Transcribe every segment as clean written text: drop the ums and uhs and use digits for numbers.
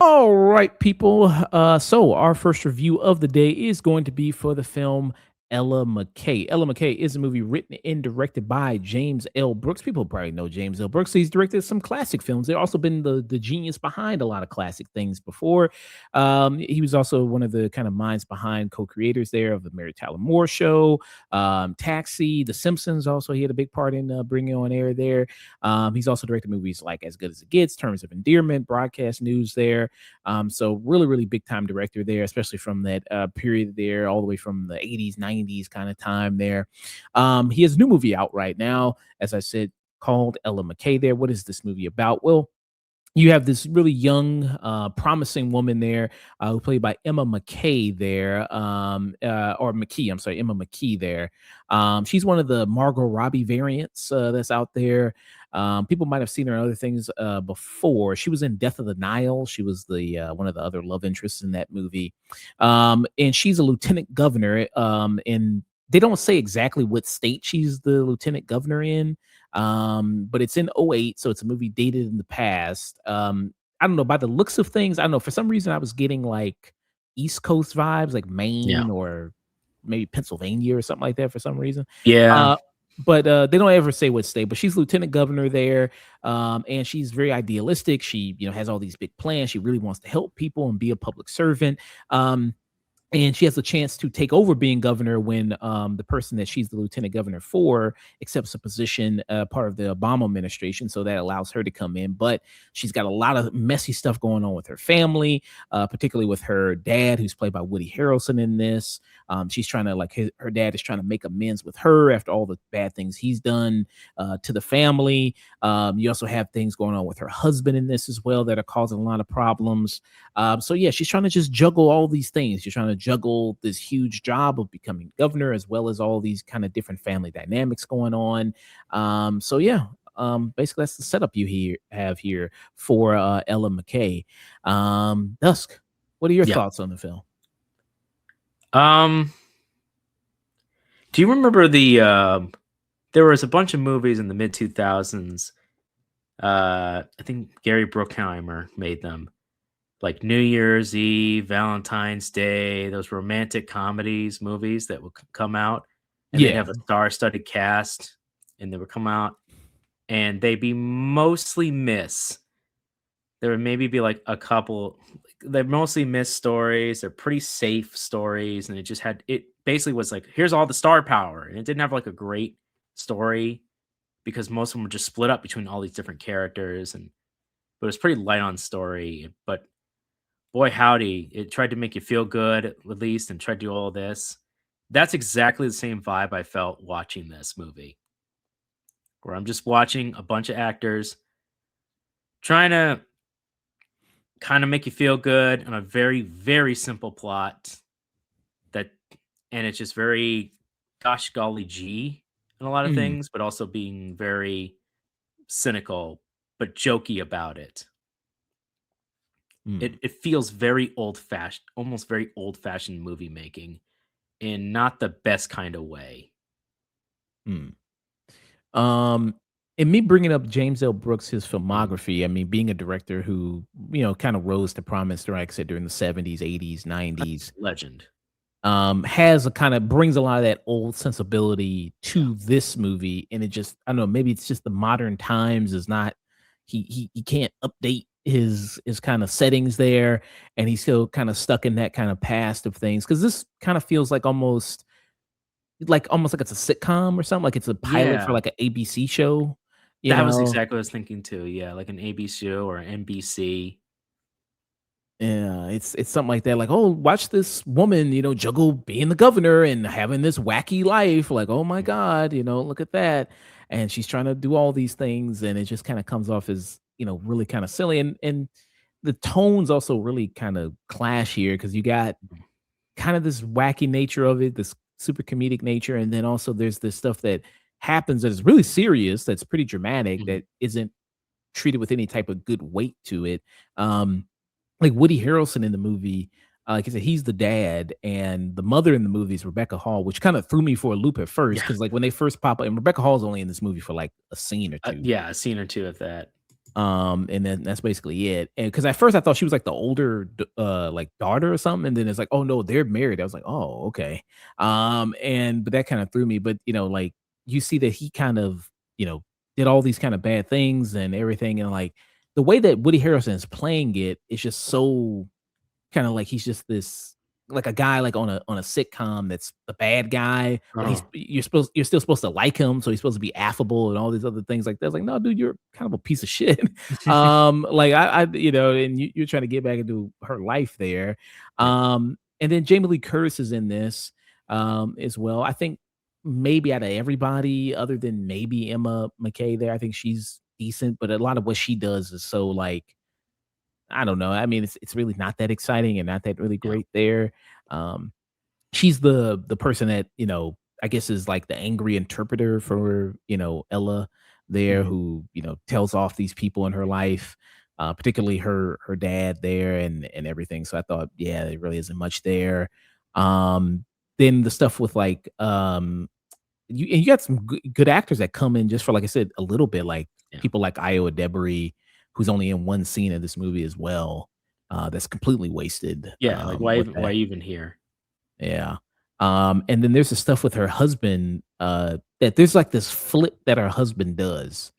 All right, people. So our first review of the day is going to be for the film Ella McCay. Ella McCay is a movie written and directed by James L. Brooks. People probably know James L. Brooks. He's directed some classic films. They've also been the genius behind a lot of classic things before. He was also one of the kind of minds behind co-creators there of the Mary Tyler Moore Show, Taxi, The Simpsons. Also, he had a big part in bringing on air there. He's also directed movies like As Good as It Gets, Terms of Endearment, Broadcast News there. So really, really big time director there, especially from that period there, all the way from the 80s, 90s kind of time there. He has a new movie out right now, as I said, called Ella McCay there. What is this movie about? Well, you have this really young, promising woman there, who played by Emma McKay there, or McKee. I'm sorry, Emma McKee there. She's one of the Margot Robbie variants that's out there. People might have seen her in other things before. She was in Death of the Nile. She was the one of the other love interests in that movie, and she's a lieutenant governor. And they don't say exactly what state she's the lieutenant governor in, but it's in '08, so it's a movie dated in the past. I don't know, by the looks of things, I don't know, for some reason I was getting like East Coast vibes, like Yeah. Maine or maybe Pennsylvania or something like that for some reason. Yeah. But they don't ever say what state, but she's lieutenant governor there. And she's very idealistic. She, has all these big plans. She really wants to help people and be a public servant. And she has a chance to take over being governor when the person that she's the lieutenant governor for accepts a position, part of the Obama administration. So that allows her to come in. But she's got a lot of messy stuff going on with her family, particularly with her dad, who's played by Woody Harrelson in this. She's trying to, her dad is trying to make amends with her after all the bad things he's done to the family. You also have things going on with her husband in this as well that are causing a lot of problems. So yeah, she's trying to just juggle all these things. She's trying to juggle this huge job of becoming governor, as well as all these kind of different family dynamics going on. So yeah, basically that's the setup you have here for Ella McCay. Dusk, what are your thoughts on the film? Do you remember there was a bunch of movies in the mid 2000s? I think Gary Bruckheimer made them, like New Year's Eve, Valentine's Day, those romantic comedies movies that would come out, and they'd have a star-studded cast, and they would come out, and they'd be mostly miss. There would maybe be like a couple. They're mostly miss stories. They're pretty safe stories, and it basically was like, here's all the star power, and it didn't have like a great story because most of them were just split up between all these different characters, but it was pretty light on story. But boy howdy, it tried to make you feel good at least, and tried to do all this. That's exactly the same vibe I felt watching this movie, where I'm just watching a bunch of actors trying to kind of make you feel good on a very, very simple plot and it's just very gosh golly gee in a lot of things, but also being very cynical but jokey about it. It feels very old fashioned, almost very old fashioned movie making in not the best kind of way. And me bringing up James L. Brooks, his filmography, I mean, being a director who, kind of rose to prominence, like I said, during the 70s, 80s, 90s. Legend. Has a kind of brings a lot of that old sensibility to this movie. And it just, I don't know, maybe it's just the modern times is not, he can't update his kind of settings there. And he's still kind of stuck in that kind of past of things. Cause this kind of feels like almost like it's a sitcom or something. Like it's a pilot for like an ABC show. That was exactly what I was thinking too. Yeah, like an ABC show or an NBC. Yeah, it's something like that. Like, oh, watch this woman, juggle being the governor and having this wacky life. Like, oh my God, look at that. And she's trying to do all these things, and it just kind of comes off as, really kind of silly. And the tones also really kind of clash here because you got kind of this wacky nature of it, this super comedic nature, and then also there's this stuff that happens that is really serious, that's pretty dramatic, that isn't treated with any type of good weight to it. like Woody Harrelson in the movie, like I said, he's the dad, and the mother in the movie is Rebecca Hall, which kind of threw me for a loop at first Yeah. because like when they first pop up, and Rebecca Hall's only in this movie for like a scene or two. Yeah, a scene or two of that. And then that's basically it. And because at first I thought she was like the older like daughter or something, and then it's like, oh no, they're married. I was like, oh, okay. And but that kind of threw me. But like you see that he kind of, did all these kind of bad things and everything, and like the way that Woody Harrelson is playing it is just so kinda like he's just this like a guy like on a sitcom that's the bad guy, but Uh-huh. you're still supposed to like him, so he's supposed to be affable and all these other things like that. It's like, "No, dude, you're kind of a piece of shit." Like, and you're trying to get back into her life there. Yeah. And then Jamie Lee Curtis is in this, as well. I think maybe out of everybody other than maybe Emma McKay there, I think she's decent, but a lot of what she does is so, like, I don't know. I mean, it's really not that exciting and not that really Yeah. great there. Um, she's the person that, I guess is like the angry interpreter for, Ella there Mhm. who, tells off these people in her life, particularly her dad there and everything. So I thought, yeah, there really isn't much there. Um, then the stuff with like you got some good actors that come in just for, like I said, a little bit, like Yeah. people like Io Debris, who's only in one scene of this movie as well, that's completely wasted, Yeah, like, with why that. even here? Yeah. And then there's the stuff with her husband, that there's like this flip that her husband does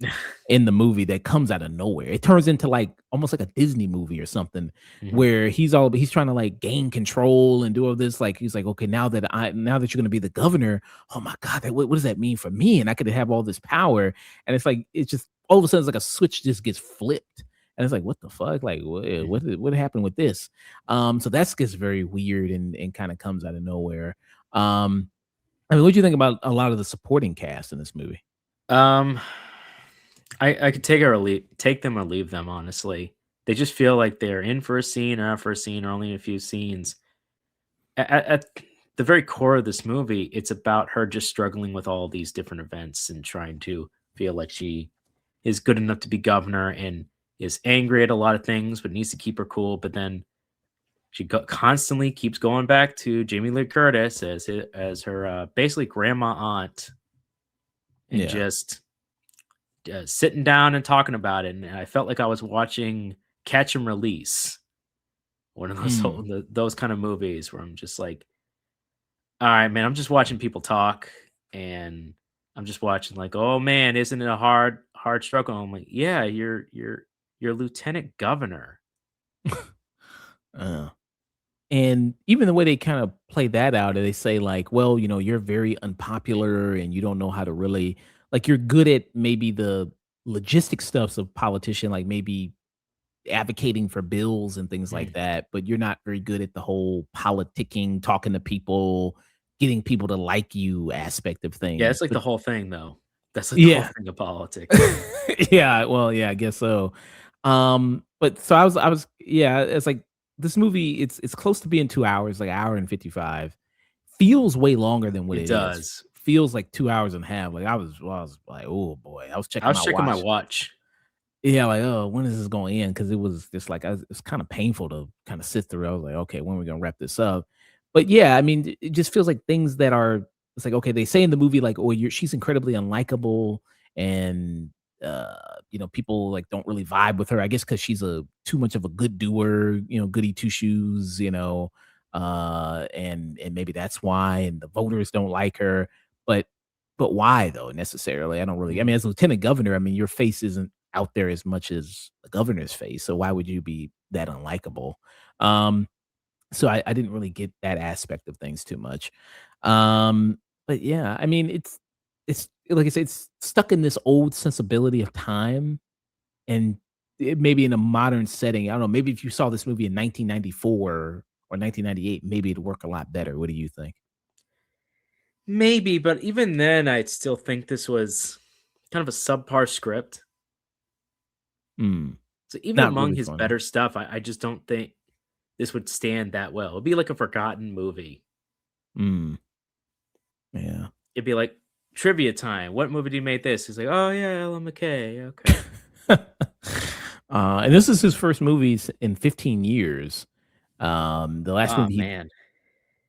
in the movie that comes out of nowhere. It turns into like almost like a Disney movie or something Mhm. where he's trying to like gain control and do all this. Like he's like, okay, now that you're gonna be the governor, oh my God, what does that mean for me? And I could have all this power. And it's like it's just all of a sudden it's like a switch just gets flipped. And it's like, what the fuck? Like Mhm. what happened with this? So that gets very weird and kind of comes out of nowhere. Um, I mean, what do you think about a lot of the supporting cast in this movie? Um, I could take them or leave them, honestly. They just feel like they're in for a scene or out for a scene or only a few scenes. At the very core of this movie, it's about her just struggling with all these different events and trying to feel like she is good enough to be governor and is angry at a lot of things, but needs to keep her cool. But then constantly keeps going back to Jamie Lee Curtis as her basically grandma aunt and Yeah. just sitting down and talking about it. And I felt like I was watching Catch and Release, one of those Mm. those kind of movies where I'm just like, all right, man, I'm just watching people talk and I'm just watching like, oh man, isn't it a hard struggle? I'm like, yeah, you're lieutenant governor. Uh, and even the way they kind of play that out, they say like, well, you're very unpopular and you don't know how to really like you're good at maybe the logistic stuffs of politician, like maybe advocating for bills and things like Mhm. that, but you're not very good at the whole politicking, talking to people, getting people to like you aspect of Yeah, things. it's like But the whole thing though. That's like the whole yeah. thing of politics. Yeah, well, yeah, I guess so. But so I was yeah, it's like this movie, it's close to being 2 hours, like hour and 55. Feels way longer than what It it is. does. Feels like 2 hours and a half. Like I was like, "Oh boy." I was I checking was my checking my watch. watch. Yeah, like, "Oh, when is this going to end?" Because it was just like it's kind of painful to kind of sit through. I was like, "Okay, when are we gonna wrap this up?" But yeah, I mean, it just feels like things that are. It's like okay, they say in the movie like, "Oh, she's incredibly unlikable," and people like don't really vibe with her. I guess because she's a too much of a good doer, goody two shoes, and maybe that's why, and the voters don't like her. But but why though necessarily? I don't really. I Mhm. mean, as lieutenant governor, I mean, your face isn't out there as much as the governor's face. So why would you be that unlikable? Um, so I didn't really get that aspect of things too much. Um, but yeah, I mean, it's like I said, it's stuck in this old sensibility of time, and maybe in a modern setting. I don't know. Maybe if you saw this movie in 1994 or 1998, maybe it'd work a lot better. What do you think? Maybe, but even then, I'd still think this was kind of a subpar script. Mm, So even not among really his funny. better stuff, I just don't think this would stand that well. It'd be like a forgotten movie. Mm, yeah. It'd be like trivia time. What movie did you make this? He's like, oh yeah, Ella McCay. Okay. And this is his first movies in 15 years. The Oh, man.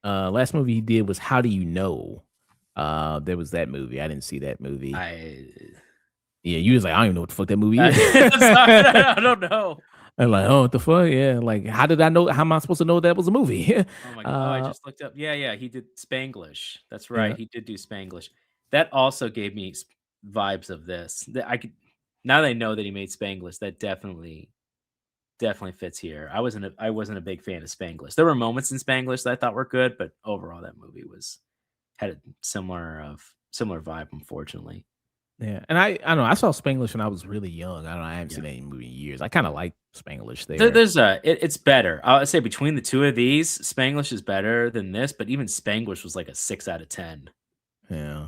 last movie he did was How Do You Know? There was that movie. I didn't see that movie. I Yeah, you was like, I don't even know what the fuck that movie it's not is. I don't know. I'm like, oh, what the fuck? Yeah, like, how did I know? How am I supposed to know that was a movie? Oh my god! Oh, I uh, just looked up. Yeah, yeah, he did Spanglish. That's right, yeah, he did do Spanglish. That also gave me vibes of this. That I could now that I know that he made Spanglish, that definitely fits here. I wasn't a big fan of Spanglish. There were moments in Spanglish that I thought were good, but overall that movie was had a similar vibe, unfortunately. yeah. And I don't know. I saw Spanglish when I was really young. I don't know. I haven't Yeah. seen that movie in years. I kind of like Spanglish There, there. there's a it's better. I would say between the two of these, Spanglish is better than this, but even Spanglish was like a 6 out of 10. Yeah.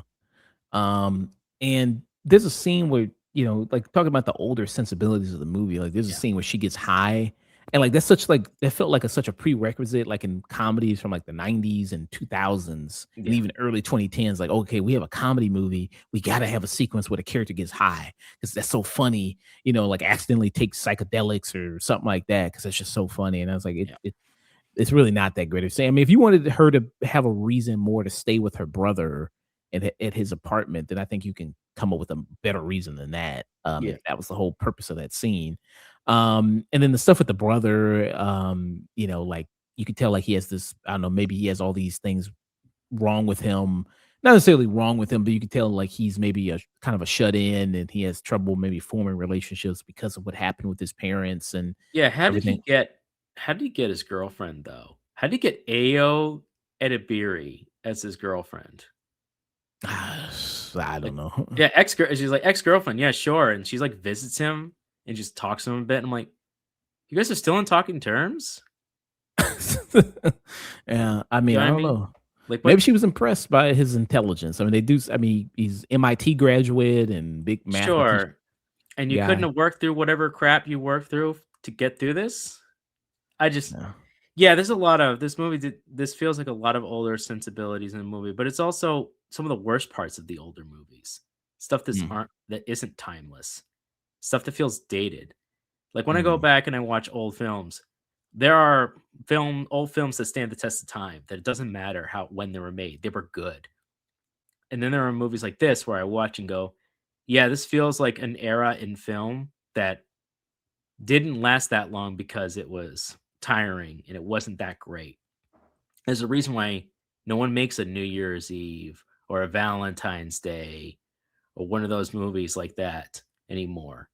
And there's a scene where, like talking about the older sensibilities of the movie, like there's a Yeah. scene where she gets high. And like that's such like that felt like such a prerequisite, like in comedies from like the 90s and 2000s and Yeah. even early 2010s. Like, okay, we have a comedy movie. We gotta have a sequence where the character gets high because that's so funny, like accidentally takes psychedelics or something like that, because that's just so funny. And I was like, Yeah. it's really not that great of saying. I mean, if you wanted her to have a reason more to stay with her brother at his apartment, then I think you can come up with a better reason than that. Yeah. If that was the whole purpose of that scene. And then the stuff with the brother, like you could tell like he has this, I don't know, maybe he has all these things wrong with him. Not necessarily wrong with him, but you can tell like he's maybe a kind of a shut in and he has trouble maybe forming relationships because of what happened with his parents and Yeah, everything. how did he get his girlfriend, though? How did he get Ayo Edebiri as his girlfriend? I Like, don't know. yeah, she's like, "Ex-girlfriend, yeah, sure," and she's like, visits him and just talks to him a bit. I'm like, "You guys are still in talking terms?" Yeah, I mean, You know I what I don't mean? know. Like, Maybe what she was impressed by his intelligence. I mean, I mean, he's MIT graduate and big mathematician sure, and you couldn't guy. have worked through whatever crap you worked through to get through this? I just Yeah. Yeah, there's a lot of this feels like a lot of older sensibilities in the movie, but it's also some of the worst parts of the older movies. Stuff Mm, that isn't timeless. Stuff that feels dated. Like when I go mm, back and I watch old films, there are old films that stand the test of time, that it doesn't matter how when they were made, they were good. And then there are movies like this where I watch and go, yeah, this feels like an era in film that didn't last that long because it was tiring and it wasn't that great. There's a reason why no one makes a New Year's Eve or a Valentine's Day or one of those movies like that anymore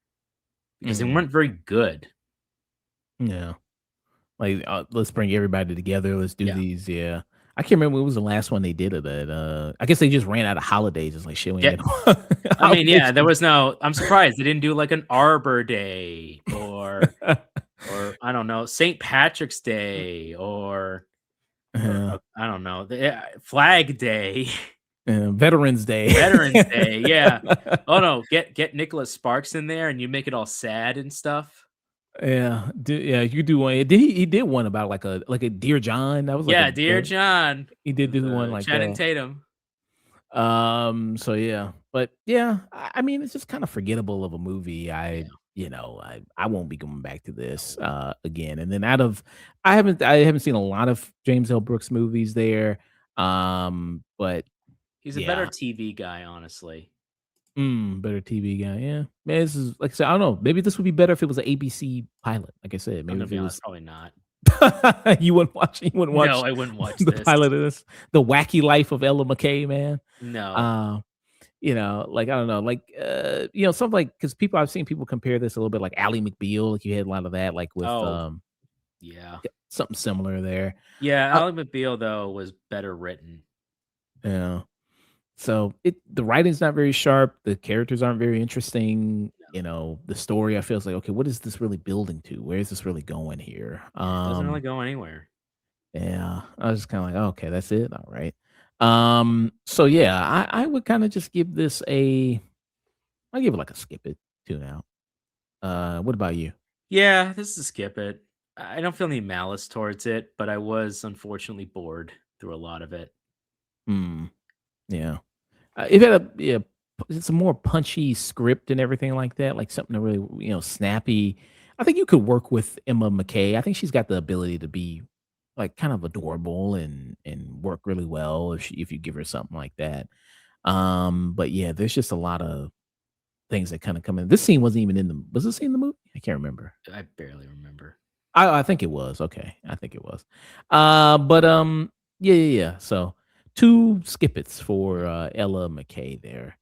because they mm. weren't very good. Yeah. Like, let's bring everybody together. Let's do Yeah. these. Yeah. I can't remember what was the last one they did of that. I guess they just ran out of holidays. It's like shit, we ain't Yeah. get no I mean, yeah, holidays. there was no I'm surprised they didn't do like an Arbor Day or I don't know, St. Patrick's Day or Yeah. I don't know, Flag Day, Yeah, Veterans Day. Veterans Day. Yeah. Oh no, get Nicholas Sparks in there and you make it all sad and stuff. Yeah, you do one. He did one about like a Dear John. That was like a Yeah, Dear John he did with, do one like Channing that. Tatum. So yeah. But yeah, I mean, it's just kind of forgettable of a movie. Yeah, I won't be going back to this no. again. And then I haven't seen a lot of James L. Brooks movies there. But He's a better yeah. TV guy, honestly. Better TV guy. Yeah. Man, this is like I said, I don't know. Maybe this would be better if it was an ABC pilot. Like I said, I'm maybe gonna if be it honest, was probably not. you wouldn't watch No, I wouldn't watch the this. pilot of this, The Wacky Life of Ella McCay, man. No. Uh, like I don't know, like something like because I've seen people compare this a little bit like Ally McBeal, like you had a lot of that, like with Oh, yeah. something similar there. Yeah, Uh, Ally McBeal, though, was better written. yeah. So the writing's not very sharp, the characters aren't very interesting, the story I feel is like, okay, what is this really building to? Where is this really going here? Yeah, it doesn't really go anywhere. Yeah, I was just kind of like, okay, that's it. All right. So yeah, I would kind of just give this I give it like a skip it, tune out. What about you? Yeah, this is skip it. I don't feel any malice towards it, but I was unfortunately bored through a lot of it. Hmm. Yeah. If it had it's a more punchy script and everything like that, like something to really, snappy. I think you could work with Emma McKay. I think she's got the ability to be, like, kind of adorable and work really well if you give her something like that. But yeah, there's just a lot of things that kinda come in. This scene wasn't even in the was this scene in the movie? I can't remember. I barely remember. I think it was, okay. I think it was. Yeah, yeah, yeah. So, 2 skippets for, Ella McCay there.